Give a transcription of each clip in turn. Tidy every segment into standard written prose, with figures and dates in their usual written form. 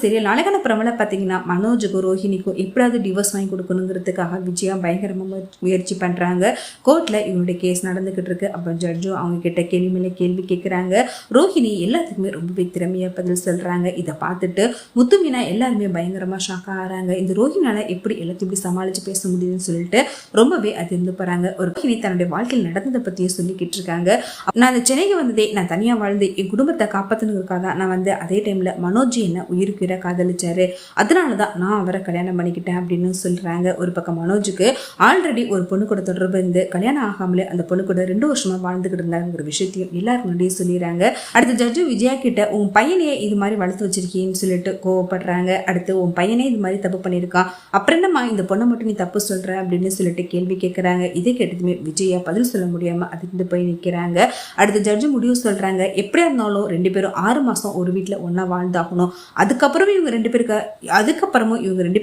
Serial நாளைக்கான பிரமல பார்த்தீங்கன்னா மனோஜுக்கும் ரோஹிணிக்கும் எப்படியாவது டிவோர்ஸ் வாங்கி கொடுக்கணுங்கிறதுக்காக விஜயா பயங்கரமாக முயற்சி பண்ணுறாங்க. கோர்ட்டில் இவங்களுடைய கேஸ் நடந்துக்கிட்டு இருக்கு. அப்புறம் ஜட்ஜும் அவங்க கிட்ட கேள்வி மேலே கேள்வி கேட்குறாங்க. ரோஹிணி எல்லாத்துக்குமே ரொம்பவே திறமையாக பதில் சொல்கிறாங்க. இதை பார்த்துட்டு முத்துமீனா எல்லாருமே பயங்கரமாக ஷாக் ஆகிறாங்க. இந்த ரோஹினால எப்படி எல்லாத்தையும் இப்படி சமாளித்து பேச முடியுதுன்னு சொல்லிட்டு ரொம்பவே அதிர்ந்து போகிறாங்க. ஒரு ரோஹிணி தன்னுடைய வாழ்க்கையில் நடந்ததை பற்றியும் சொல்லிக்கிட்டு இருக்காங்க. நான் அந்த சென்னைக்கு வந்ததே நான் தனியாக வாழ்ந்து என் குடும்பத்தை காப்பாற்றணுங்கிறக்காக தான் நான் வந்து அதே டைமில் மனோஜ் என்ன உயிருக்குற காதலிச்சாரு, அதனால தான் நான் அவரை கல்யாணம் பண்ணிக்கிட்டேன் அப்படின்னு சொல்கிறாங்க. ஒரு பக்கம் மனோஜுக்கு ஆல்ரெடி ஒரு பொண்ணு கூட தொடர்பு இருந்து கல்யாணம் ஆகாமலே அந்த பொண்ணு கூட 2 வருஷமா வாழ்ந்துக்கிட்டு இருந்தாங்கிற விஷயத்தையும் எல்லாருக்கும் முன்னாடியே சொல்லிடுறாங்க. அடுத்து ஜட்ஜு விஜயா கிட்ட உன் பையனையே இது மாதிரி வளர்த்து வச்சிருக்கீன்னு சொல்லிட்டு கோவப்படுறாங்க. அடுத்து உன் பையனே இது மாதிரி தப்பு பண்ணியிருக்கான், அப்புறம் என்னம்மா இந்த பொண்ணை மட்டும் நீ தப்பு சொல்ற அப்படின்னு சொல்லிட்டு கேள்வி கேட்குறாங்க. இதை கேட்டதுமே விஜயா பதில் சொல்ல முடியாம அதிர்ந்து போய் நிற்கிறாங்க. அடுத்து ஜட்ஜு முடிவு சொல்றாங்க, எப்படியா இருந்தாலும் 2 பேரும் 6 மாசம் ஒரு வீட்டில் ஒன்றா வாழ்ந்தாகணும். அதுக்கப்புறமும் இவங்க 2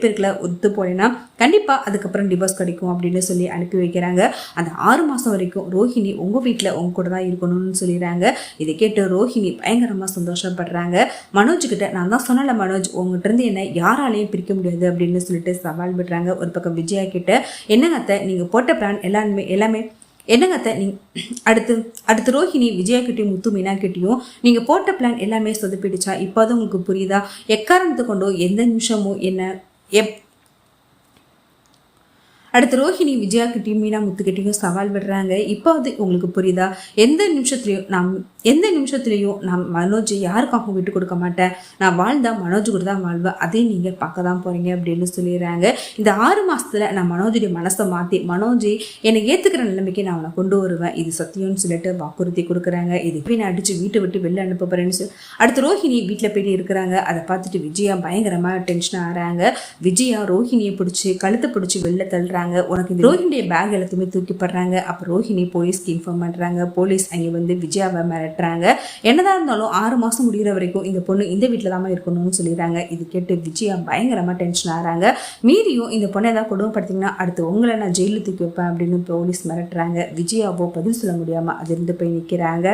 பேருக்குள்ள ஒத்து போனேன்னா கண்டிப்பா அதுக்கப்புறம் டிவோர்ஸ் கிடைக்கும் அப்படின்னு சொல்லி அனுப்பி வைக்கிறாங்க. அந்த 6 மாசம் வரைக்கும் ரோஹிணி உங்க வீட்டில் உங்க கூட தான் இருக்கணும்னு சொல்லிடுறாங்க. இதை கேட்டு ரோஹிணி பயங்கரமா சந்தோஷப்படுறாங்க. மனோஜ் கிட்ட நான் தான் சொன்னல மனோஜ் உங்ககிட்ட இருந்து என்ன யாராலையும் பிரிக்க முடியாது அப்படின்னு சொல்லிட்டு சவால் விடுறாங்க. ஒரு பக்கம் விஜயா கிட்ட என்னங்க அத்தை நீங்க போட்ட பிளான் எல்லாமே என்னங்க அத்தை அடுத்து ரோஹிணி விஜயா கிட்டையும் முத்து மீனா கிட்டையும் நீங்க போட்ட பிளான் எல்லாமே சொதப்பிடுச்சா? இப்போதான் உங்களுக்கு புரியுதா? எக்காரணத்தை கொண்டோ எந்த நிமிஷமும் என்ன அடுத்து ரோஹிணி விஜயா கிட்டையும் மீனா முத்துக்கிட்டையும் சவால் விடுறாங்க. இப்போ அது உங்களுக்கு புரியுதா? எந்த நிமிஷத்துலையும் நான் மனோஜ் யாருக்காகவும் விட்டு கொடுக்க மாட்டேன். நான் வாழ்ந்தா மனோஜ் கூட தான் வாழ்வேன். அதே நீங்கள் பார்க்க தான் போகிறீங்க அப்படின்னு சொல்லிடுறாங்க. இந்த 6 மாதத்தில் நான் மனோஜுடைய மனசை மாற்றி மனோஜ் என்னை ஏற்றுக்கிற நிலைமைக்கு நான் அவனை கொண்டு வருவேன், இது சத்தியம்னு சொல்லிட்டு வாக்குறுதி கொடுக்குறாங்க. இது நான் அடித்து வீட்டை விட்டு வெளில அனுப்ப போகிறேன்னு சொல்லி அடுத்து ரோஹிணி வீட்டில் போயிட்டு இருக்கிறாங்க. அதை பார்த்துட்டு விஜயா பயங்கரமாக டென்ஷன் ஆகிறாங்க. விஜயா ரோஹிணியை பிடிச்சி கழுத்தை பிடிச்சி வெளில தள்ளுறாங்க. உனக்கு இந்த ரோஹிணிய பேக் எல்லாத்தையுமே தூக்கி படுறாங்க. அப்போ ரோஹிணி போலீஸ்க்கு இன்ஃபார்ம் பண்ணுறாங்க. போலீஸ் அங்கே வந்து விஜயாவை மிரட்டுறாங்க. என்னதான் இருந்தாலும் 6 மாதம் முடிகிற வரைக்கும் இந்த பொண்ணு இந்த வீட்டில் தான் இருக்கணும்னு சொல்லிடுறாங்க. இது கேட்டு விஜயா பயங்கரமாக டென்ஷன் ஆகிறாங்க. மீறியும் இந்த பொண்ணை ஏதாவது கொடுமைப்படுத்திங்கன்னா அடுத்து உங்களை நான் ஜெயிலில் தூக்கி வைப்பேன் அப்படின்னு போலீஸ் மிரட்டுறாங்க. விஜயாவோ பதில் சொல்ல முடியாமல் அதிர்ந்து போய் நிற்கிறாங்க.